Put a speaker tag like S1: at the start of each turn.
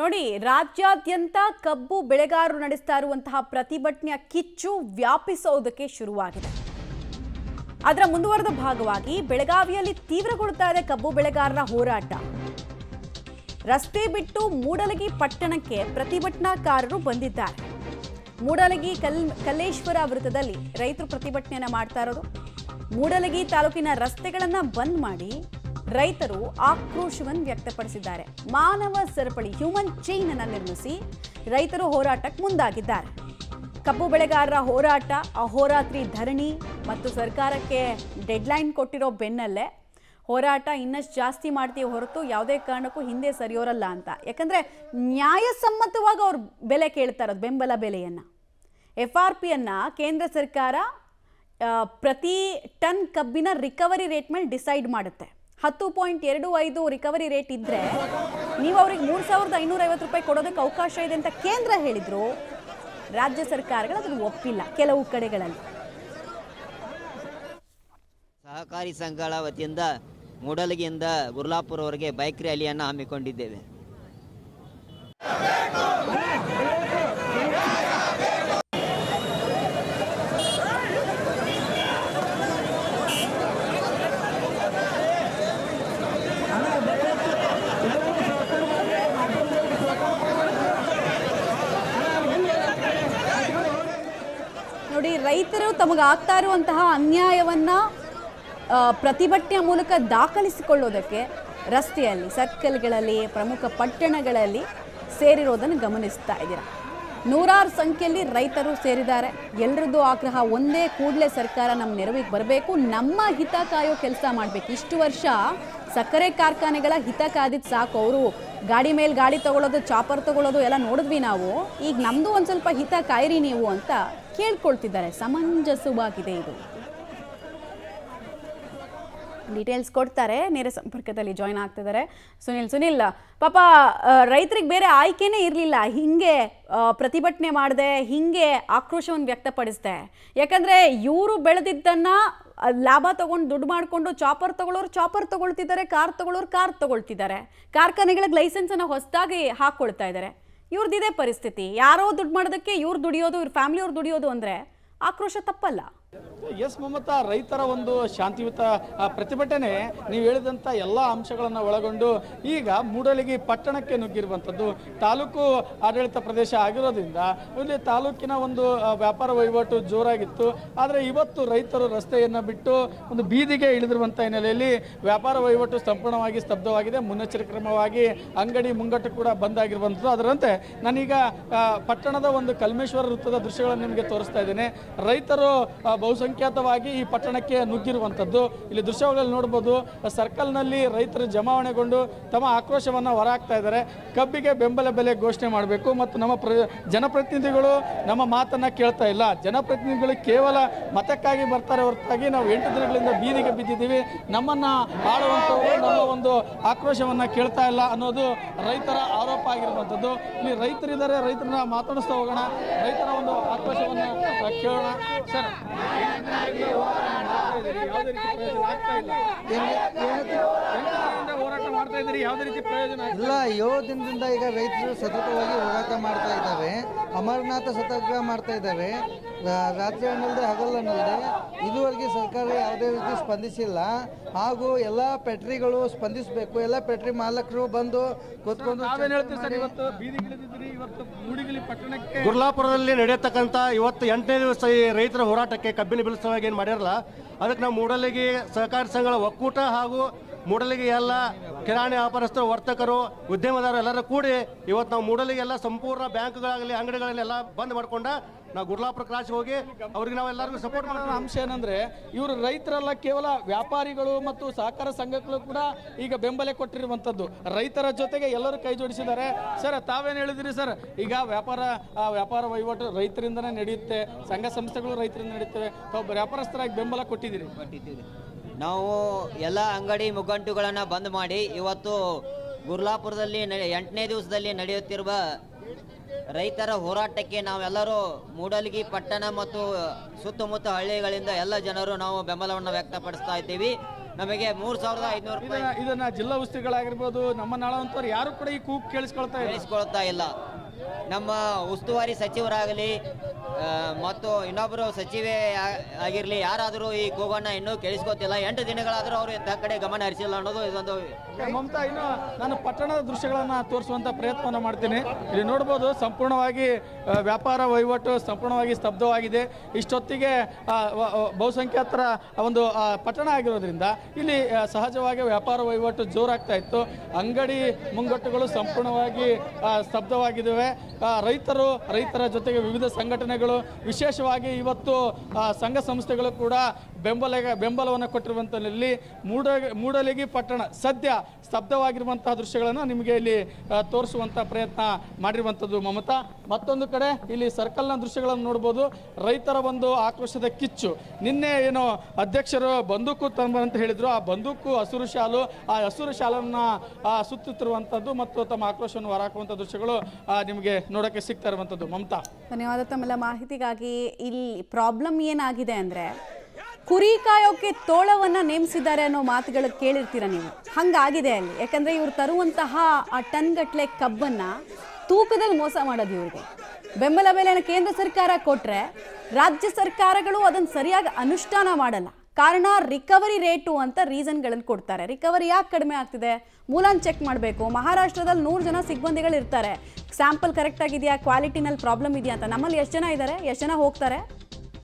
S1: ನೋಡಿ, ರಾಜ್ಯಾದ್ಯಂತ ಕಬ್ಬು ಬೆಳೆಗಾರರು ನಡೆಸ್ತಾ ಇರುವಂತಹ ಪ್ರತಿಭಟನೆಯ ಕಿಚ್ಚು ವ್ಯಾಪಿಸೋದಕ್ಕೆ ಶುರುವಾಗಿದೆ. ಅದರ ಮುಂದುವರೆದ ಭಾಗವಾಗಿ ಬೆಳಗಾವಿಯಲ್ಲಿ ತೀವ್ರಗೊಳ್ತಾ ಇದೆ ಕಬ್ಬು ಬೆಳೆಗಾರರ ಹೋರಾಟ. ರಸ್ತೆ ಬಿಟ್ಟು ಮೂಡಲಗಿ ಪಟ್ಟಣಕ್ಕೆ ಪ್ರತಿಭಟನಾಕಾರರು ಬಂದಿದ್ದಾರೆ. ಮೂಡಲಗಿ ಕಲ್ಲೇಶ್ವರ ವೃತ್ತದಲ್ಲಿ ರೈತರು ಪ್ರತಿಭಟನೆಯನ್ನ ಮಾಡ್ತಾ ಇರೋದು. ಮೂಡಲಗಿ ತಾಲೂಕಿನ ರಸ್ತೆಗಳನ್ನು ಬಂದ್ ಮಾಡಿ ರೈತರು ಆಕ್ರೋಶವನ್ನು ವ್ಯಕ್ತಪಡಿಸಿದ್ದಾರೆ. ಮಾನವ ಸರಪಳಿ ಹ್ಯೂಮನ್ ಚೈನ್ ಅನ್ನು ನಿರ್ಮಿಸಿ ರೈತರು ಹೋರಾಟಕ್ಕೆ ಮುಂದಾಗಿದ್ದಾರೆ. ಕಬ್ಬು ಬೆಳೆಗಾರರ ಹೋರಾಟ, ಅಹೋರಾತ್ರಿ ಧರಣಿ ಮತ್ತು ಸರ್ಕಾರಕ್ಕೆ ಡೆಡ್ಲೈನ್ ಕೊಟ್ಟಿರೋ ಬೆನ್ನಲ್ಲೇ ಹೋರಾಟ ಇನ್ನಷ್ಟು ಜಾಸ್ತಿ ಮಾಡ್ತೀವಿ ಹೊರತು ಯಾವುದೇ ಕಾರಣಕ್ಕೂ ಹಿಂದೆ ಸರಿಯೋರಲ್ಲ ಅಂತ. ಯಾಕಂದರೆ ನ್ಯಾಯಸಮ್ಮತವಾಗಿ ಅವ್ರು ಬೆಲೆ ಕೇಳ್ತಾ ಇರೋದು, ಬೆಂಬಲ ಬೆಲೆಯನ್ನು. FRPಯನ್ನು ಕೇಂದ್ರ ಸರ್ಕಾರ ಪ್ರತಿ ಟನ್ ಕಬ್ಬಿನ ರಿಕವರಿ ರೇಟ್ ಮೇಲೆ ಡಿಸೈಡ್ ಮಾಡುತ್ತೆ. 10.25 ರಿಕವರಿ ರೇಟ್ ಇದ್ದರೆ ನೀವು ಅವ್ರಿಗೆ 3,550 ರೂಪಾಯಿ ಕೊಡೋದಕ್ಕೆ ಅವಕಾಶ ಇದೆ ಅಂತ ಕೇಂದ್ರ ಹೇಳಿದ್ರು. ರಾಜ್ಯ ಸರ್ಕಾರಗಳು ಅದನ್ನು ಒಪ್ಪಿಲ್ಲ ಕೆಲವು ಕಡೆಗಳಲ್ಲಿ.
S2: ಸಹಕಾರಿ ಸಂಘಗಳ ವತಿಯಿಂದ ಮೂಡಲಗಿಯಿಂದ ಗುರ್ಲಾಪುರವರೆಗೆ ಬೈಕ್ ರ್ಯಾಲಿಯನ್ನು ಹಮ್ಮಿಕೊಂಡಿದ್ದೇವೆ.
S1: ನೋಡಿ, ರೈತರು ತಮಗಾಗ್ತಾ ಇರುವಂತಹ ಅನ್ಯಾಯವನ್ನ ಪ್ರತಿಭಟನೆಯ ಮೂಲಕ ದಾಖಲಿಸಿಕೊಳ್ಳೋದಕ್ಕೆ ರಸ್ತೆಯಲ್ಲಿ, ಸರ್ಕಲ್ಗಳಲ್ಲಿ, ಪ್ರಮುಖ ಪಟ್ಟಣಗಳಲ್ಲಿ ಸೇರಿರೋದನ್ನು ಗಮನಿಸ್ತಾ ಇದ್ದೀರಾ. ನೂರಾರು ಸಂಖ್ಯೆಯಲ್ಲಿ ರೈತರು ಸೇರಿದ್ದಾರೆ. ಎಲ್ಲರದ್ದು ಆಗ್ರಹ ಒಂದೇ, ಕೂಡಲೇ ಸರ್ಕಾರ ನಮ್ಮ ನೆರವಿಗೆ ಬರಬೇಕು, ನಮ್ಮ ಹಿತ ಕಾಯೋ ಕೆಲಸ ಮಾಡಬೇಕು. ಇಷ್ಟು ವರ್ಷ ಸಕ್ಕರೆ ಕಾರ್ಖಾನೆಗಳ ಹಿತ ಕಾದಿದ್ದು ಸಾಕು. ಅವರು ಗಾಡಿ ಮೇಲೆ ಗಾಡಿ ತಗೊಳ್ಳೋದು, ಚಾಪರ್ ತಗೊಳ್ಳೋದು ಎಲ್ಲ ನೋಡಿದ್ವಿ ನಾವು. ಈಗ ನಮ್ಮದು ಒಂದು ಸ್ವಲ್ಪ ಹಿತ ಕಾಯಿರಿ ನೀವು ಅಂತ ಕೇಳ್ಕೊಳ್ತಿದ್ದಾರೆ. ಸಮಂಜಸವಾಗಿದೆ ಇದು. ಡೀಟೇಲ್ಸ್ ಕೊಡ್ತಾರೆ. ನೇರ ಸಂಪರ್ಕದಲ್ಲಿ ಜಾಯ್ನ್ ಆಗ್ತಿದ್ದಾರೆ ಸುನಿಲ್. ಪಾಪ ರೈತರಿಗೆ ಬೇರೆ ಆಯ್ಕೆನೇ ಇರಲಿಲ್ಲ. ಹಿಂಗೆ ಪ್ರತಿಭಟನೆ ಮಾಡಿದೆ, ಹಿಂಗೆ ಆಕ್ರೋಶವನ್ನು ವ್ಯಕ್ತಪಡಿಸಿದೆ. ಯಾಕಂದರೆ ಇವರು ಬೆಳೆದಿದ್ದನ್ನು ಲಾಭ ತೊಗೊಂಡು ದುಡ್ಡು ಮಾಡಿಕೊಂಡು ಚಾಪರ್ ತಗೊಳ್ಳೋರು ಚಾಪರ್ ತೊಗೊಳ್ತಿದ್ದಾರೆ, ಕಾರ್ ತಗೊಳ್ಳೋರು ಕಾರ್ ತೊಗೊಳ್ತಿದ್ದಾರೆ. ಕಾರ್ಖಾನೆಗಳಿಗೆ ಲೈಸೆನ್ಸನ್ನು ಹೊಸದಾಗಿ ಹಾಕ್ಕೊಳ್ತಾ ಇದ್ದಾರೆ. ಇವ್ರದ್ದು ಇದೇ ಪರಿಸ್ಥಿತಿ. ಯಾರೋ ದುಡ್ಡು ಮಾಡೋದಕ್ಕೆ ಇವ್ರು ದುಡಿಯೋದು, ಇವ್ರ ಫ್ಯಾಮಿಲಿಯವ್ರು ದುಡಿಯೋದು ಅಂದರೆ ಆಕ್ರೋಶ ತಪ್ಪಲ್ಲ.
S3: ಎಸ್ ಮಮತಾ, ರೈತರ ಒಂದು ಶಾಂತಿಯುತ ಪ್ರತಿಭಟನೆ ನೀವು ಹೇಳಿದಂಥ ಎಲ್ಲ ಅಂಶಗಳನ್ನು ಒಳಗೊಂಡು ಈಗ ಮೂಡಲಗಿ ಪಟ್ಟಣಕ್ಕೆ ನುಗ್ಗಿರುವಂಥದ್ದು. ತಾಲೂಕು ಆಡಳಿತ ಪ್ರದೇಶ ಆಗಿರೋದ್ರಿಂದ ಇಲ್ಲಿ ತಾಲೂಕಿನ ಒಂದು ವ್ಯಾಪಾರ ವಹಿವಾಟು ಜೋರಾಗಿತ್ತು. ಆದರೆ ಇವತ್ತು ರೈತರು ರಸ್ತೆಯನ್ನು ಬಿಟ್ಟು ಒಂದು ಬೀದಿಗೆ ಇಳಿದಿರುವಂಥ ಹಿನ್ನೆಲೆಯಲ್ಲಿ ವ್ಯಾಪಾರ ವಹಿವಾಟು ಸಂಪೂರ್ಣವಾಗಿ ಸ್ತಬ್ಧವಾಗಿದೆ. ಮುನ್ನೆಚ್ಚರಿಕೆ ಕ್ರಮವಾಗಿ ಅಂಗಡಿ ಮುಂಗಟ್ಟು ಕೂಡ ಬಂದ್ ಆಗಿರುವಂಥದ್ದು. ಅದರಂತೆ ನಾನೀಗ ಪಟ್ಟಣದ ಒಂದು ಕಲ್ಮೇಶ್ವರ ವೃತ್ತದ ದೃಶ್ಯಗಳನ್ನು ನಿಮಗೆ ತೋರಿಸ್ತಾ ಇದ್ದೇನೆ. ರೈತರು ಬಹುಸಂಖ್ಯಾತವಾಗಿ ಈ ಪಟ್ಟಣಕ್ಕೆ ನುಗ್ಗಿರುವಂಥದ್ದು. ಇಲ್ಲಿ ದೃಶ್ಯಗಳಲ್ಲಿ ನೋಡ್ಬೋದು, ಸರ್ಕಲ್ನಲ್ಲಿ ರೈತರು ಜಮಾವಣೆಗೊಂಡು ತಮ್ಮ ಆಕ್ರೋಶವನ್ನು ಹೊರಹಾಕ್ತಾ ಇದ್ದಾರೆ. ಕಬ್ಬಿಗೆ ಬೆಂಬಲ ಬೆಲೆ ಘೋಷಣೆ ಮಾಡಬೇಕು ಮತ್ತು ನಮ್ಮ ಜನಪ್ರತಿನಿಧಿಗಳು ನಮ್ಮ ಮಾತನ್ನು ಕೇಳ್ತಾ ಇಲ್ಲ. ಜನಪ್ರತಿನಿಧಿಗಳು ಕೇವಲ ಮತಕ್ಕಾಗಿ ಬರ್ತಾರೆ ಹೊರತಾಗಿ ನಾವು 8 ದಿನಗಳಿಂದ ಬೀದಿಗೆ ಬಿದ್ದಿದ್ದೀವಿ, ನಮ್ಮನ್ನು ಆಳುವಂಥವರು ನಮ್ಮ ಒಂದು ಆಕ್ರೋಶವನ್ನು ಕೇಳ್ತಾ ಇಲ್ಲ ಅನ್ನೋದು ರೈತರ ಆರೋಪ ಆಗಿರುವಂಥದ್ದು. ಇಲ್ಲಿ ರೈತರಿದ್ದಾರೆ, ರೈತರನ್ನ ಮಾತಾಡಿಸ್ತಾ ಹೋಗೋಣ, ರೈತರ ಒಂದು ಆಕ್ರೋಶವನ್ನು ಕೇಳೋಣ. ಸರ್, ಹೋರಾಟ ಮಾಡ್ತಾ ಇದ್ದೀರಿ, ಯಾವುದೇ ರೀತಿ ಪ್ರಯೋಜನ
S4: ಇಲ್ಲ. 7 ದಿನದಿಂದ ಈಗ ರೈತರು ಸತತವಾಗಿ ಹೋರಾಟ ಮಾಡ್ತಾ ಇದ್ದಾವೆ. ಅಮರನಾಥ ಸತ್ಯಾಗ್ರಹ ಮಾಡ್ತಾ ಇದ್ದಾವೆ. ರಾತ್ರಿ ಅನ್ನಲ್ದೆ ಹಗಲನ್ನಲ್ದೆ ಇದುವರೆಗೆ ಸರ್ಕಾರ ಯಾವುದೇ ರೀತಿ ಸ್ಪಂದಿಸಿಲ್ಲ. ಹಾಗೂ ಎಲ್ಲ ಫ್ಯಾಕ್ಟ್ರಿಗಳು ಸ್ಪಂದಿಸಬೇಕು. ಎಲ್ಲ ಫ್ಯಾಕ್ಟ್ರಿ ಮಾಲಕರು ಬಂದು ಕೂತ್ಕೊಂಡು
S5: ಗುರ್ಲಾಪುರದಲ್ಲಿ ನಡೆಯತಕ್ಕಂಥ ಇವತ್ತು 8ನೇ ದಿವಸ ಈ ರೈತರ ಹೋರಾಟಕ್ಕೆ ಕಬ್ಬಿನ ಬಿಲ್ ಸಲುವಾಗಿ ಏನು ಮಾಡಿರಲ್ಲ. ಅದಕ್ಕೆ ನಾವು ಮೂಡಲಗಿ ಸಹಕಾರಿ ಸಂಘಗಳ ಒಕ್ಕೂಟ ಹಾಗೂ ಮೂಡಲಗಿ ಎಲ್ಲ ಕಿರಾಣಿ ವ್ಯಾಪಾರಸ್ಥರು, ವರ್ತಕರು, ಉದ್ಯಮದಾರರು ಎಲ್ಲರೂ ಕೂಡಿ ಇವತ್ತು ನಾವು ಮೂಡಲಗಿ ಎಲ್ಲ ಸಂಪೂರ್ಣ ಬ್ಯಾಂಕ್ಗಳಾಗಲಿ ಅಂಗಡಿಗಳಲ್ಲಿ ಎಲ್ಲ ಬಂದ್ ಮಾಡ್ಕೊಂಡ ನಾವು ಗುರ್ಲಾಪುರ ಕ್ರಾಸ್ ಹೋಗಿ ಅವ್ರಿಗೆ ನಾವೆಲ್ಲರಿಗೂ ಸಪೋರ್ಟ್ ಮಾಡೋ
S3: ಅಂಶ ಏನಂದ್ರೆ, ಇವರು ರೈತರೆಲ್ಲ ಕೇವಲ ವ್ಯಾಪಾರಿಗಳು ಮತ್ತು ಸಹಕಾರ ಸಂಘಗಳು ಕೂಡ ಈಗ ಬೆಂಬಲ ಕೊಟ್ಟಿರುವಂಥದ್ದು. ರೈತರ ಜೊತೆಗೆ ಎಲ್ಲರೂ ಕೈ ಜೋಡಿಸಿದ್ದಾರೆ. ಸರ್, ತಾವೇನು ಹೇಳಿದ್ರಿ ಸರ್? ಈಗ ವ್ಯಾಪಾರ ವಹಿವಾಟು ರೈತರಿಂದನೇ ನಡೆಯುತ್ತೆ, ಸಂಘ ಸಂಸ್ಥೆಗಳು ರೈತರಿಂದ ನಡೆಯುತ್ತವೆ. ತಾವು ವ್ಯಾಪಾರಸ್ಥರಾಗಿ ಬೆಂಬಲ ಕೊಟ್ಟಿದ್ದೀರಿ?
S2: ನಾವು ಎಲ್ಲ ಅಂಗಡಿ ಮುಗ್ಗಂಟುಗಳನ್ನು ಬಂದ್ ಮಾಡಿ ಇವತ್ತು ಗುರ್ಲಾಪುರದಲ್ಲಿ 8ನೇ ದಿವಸದಲ್ಲಿ ನಡೆಯುತ್ತಿರುವ ರೈತರ ಹೋರಾಟಕ್ಕೆ ನಾವೆಲ್ಲರೂ ಮೂಡಲಗಿ ಪಟ್ಟಣ ಮತ್ತು ಸುತ್ತಮುತ್ತ ಹಳ್ಳಿಗಳಿಂದ ಎಲ್ಲ ಜನರು ನಾವು ಬೆಂಬಲವನ್ನು ವ್ಯಕ್ತಪಡಿಸ್ತಾ ಇದ್ದೀವಿ. ನಮಗೆ 3,500 ರೂಪಾಯಿ
S3: ಇದನ್ನ ಜಿಲ್ಲಾ ಉಸ್ತುವಾರಿಗಳಾಗಿರ್ಬೋದು ನಮ್ಮ ನಾಳಂತವ್ರು ಯಾರು ಕೂಡ ಈ ಕೂಗು
S2: ಕೇಳಿಸ್ಕೊಳ್ತಾ ಇಲ್ಲ. ನಮ್ಮ ಉಸ್ತುವಾರಿ ಸಚಿವರಾಗಲಿ ಮತ್ತು ಇನ್ನೊಬ್ಬರು ಸಚಿವೆ ಆಗಿರಲಿ ಯಾರಾದರೂ ಈ ಕೂಗನ್ನು ಇನ್ನೂ ಕೇಳಿಸ್ಕೊತಿಲ್ಲ. 8 ದಿನಗಳಾದರೂ ಅವರು ಇಂಥ ಕಡೆ ಗಮನ ಹರಿಸಿಲ್ಲ ಅನ್ನೋದು ಇದೊಂದು.
S3: ಮಮತಾ, ಇನ್ನು ನಾನು ಪಟ್ಟಣದ ದೃಶ್ಯಗಳನ್ನು ತೋರಿಸುವಂಥ ಪ್ರಯತ್ನವನ್ನು ಮಾಡ್ತೀನಿ. ಇಲ್ಲಿ ನೋಡ್ಬೋದು ಸಂಪೂರ್ಣವಾಗಿ ವ್ಯಾಪಾರ ವಹಿವಾಟು ಸಂಪೂರ್ಣವಾಗಿ ಸ್ತಬ್ಧವಾಗಿದೆ. ಇಷ್ಟೊತ್ತಿಗೆ ಬಹುಸಂಖ್ಯಾತರ ಒಂದು ಪಟ್ಟಣ ಆಗಿರೋದ್ರಿಂದ ಇಲ್ಲಿ ಸಹಜವಾಗಿ ವ್ಯಾಪಾರ ವಹಿವಾಟು ಜೋರಾಗ್ತಾ ಇತ್ತು. ಅಂಗಡಿ ಮುಂಗಟ್ಟುಗಳು ಸಂಪೂರ್ಣವಾಗಿ ಸ್ತಬ್ಧವಾಗಿದ್ದಾವೆ. ರೈತರ ಜೊತೆಗೆ ವಿವಿಧ ಸಂಘಟನೆಗಳು, ವಿಶೇಷವಾಗಿ ಇವತ್ತು ಸಂಘ ಸಂಸ್ಥೆಗಳು ಕೂಡ ಬೆಂಬಲವನ್ನು ಕೊಟ್ಟಿರುವಂಥಲ್ಲಿ ಮೂಡಲಗಿ ಪಟ್ಟಣ ಸದ್ಯ ಸ್ತಬ್ಧವಾಗಿರುವಂತಹ ದೃಶ್ಯಗಳನ್ನು ನಿಮಗೆ ಇಲ್ಲಿ ತೋರಿಸುವಂಥ ಪ್ರಯತ್ನ ಮಾಡಿರುವಂಥದ್ದು. ಮಮತಾ, ಮತ್ತೊಂದು ಕಡೆ ಇಲ್ಲಿ ಸರ್ಕಲ್ನ ದೃಶ್ಯಗಳನ್ನು ನೋಡ್ಬೋದು. ರೈತರ ಒಂದು ಆಕ್ರೋಶದ ಕಿಚ್ಚು. ನಿನ್ನೆ ಏನು ಅಧ್ಯಕ್ಷರು ಬಂದೂಕು ತಂಬಂತ ಹೇಳಿದ್ರು, ಆ ಬಂದೂಕು ಹಸಿರು ಶಾಲು, ಆ ಹಸಿರು ಶಾಲನ್ನು ಸುತ್ತುತ್ತಿರುವಂಥದ್ದು ಮತ್ತು ತಮ್ಮ ಆಕ್ರೋಶವನ್ನು ಹೊರಹಾಕುವಂಥ ದೃಶ್ಯಗಳು ನಿಮಗೆ ನೋಡೋಕ್ಕೆ ಸಿಗ್ತಾ ಇರುವಂಥದ್ದು. ಮಮತಾ,
S1: ಧನ್ಯವಾದ ತಮ್ಮೆಲ್ಲ ಮಾಹಿತಿಗಾಗಿ. ಇಲ್ಲಿ ಪ್ರಾಬ್ಲಮ್ ಏನಾಗಿದೆ ಅಂದರೆ ಕುರಿ ಕಾಯೋಕೆ ತೋಳವನ್ನು ನೇಮಿಸಿದ್ದಾರೆ ಅನ್ನೋ ಮಾತುಗಳು ಕೇಳಿರ್ತೀರ ನೀವು. ಹಂಗಾಗಿದೆ ಅಲ್ಲಿ. ಯಾಕಂದರೆ ಇವ್ರು ತರುವಂತಹ ಆ ಟನ್ಗಟ್ಟಲೆ ಕಬ್ಬನ್ನು ತೂಕದಲ್ಲಿ ಮೋಸ ಮಾಡೋದು ಇವ್ರಿಗೆ. ಬೆಂಬಲ ಬೆಲೆಯನ್ನು ಕೇಂದ್ರ ಸರ್ಕಾರ ಕೊಟ್ಟರೆ ರಾಜ್ಯ ಸರ್ಕಾರಗಳು ಅದನ್ನು ಸರಿಯಾಗಿ ಅನುಷ್ಠಾನ ಮಾಡಲ್ಲ. ಕಾರಣ ರಿಕವರಿ ರೇಟು ಅಂತ ರೀಸನ್ಗಳನ್ನು ಕೊಡ್ತಾರೆ. ರಿಕವರಿ ಯಾಕೆ ಕಡಿಮೆ ಆಗ್ತಿದೆ, ಮೂಲನ ಚೆಕ್ ಮಾಡಬೇಕು. ಮಹಾರಾಷ್ಟ್ರದಲ್ಲಿ 100 ಜನ ಸಿಬ್ಬಂದಿಗಳು ಇರ್ತಾರೆ. ಸ್ಯಾಂಪಲ್ ಕರೆಕ್ಟ್ ಆಗಿದೆಯಾ, ಕ್ವಾಲಿಟಿನಲ್ಲಿ ಪ್ರಾಬ್ಲಮ್ ಇದೆಯಾ ಅಂತ. ನಮ್ಮಲ್ಲಿ ಎಷ್ಟು ಜನ ಇದ್ದಾರೆ, ಎಷ್ಟು ಜನ ಹೋಗ್ತಾರೆ?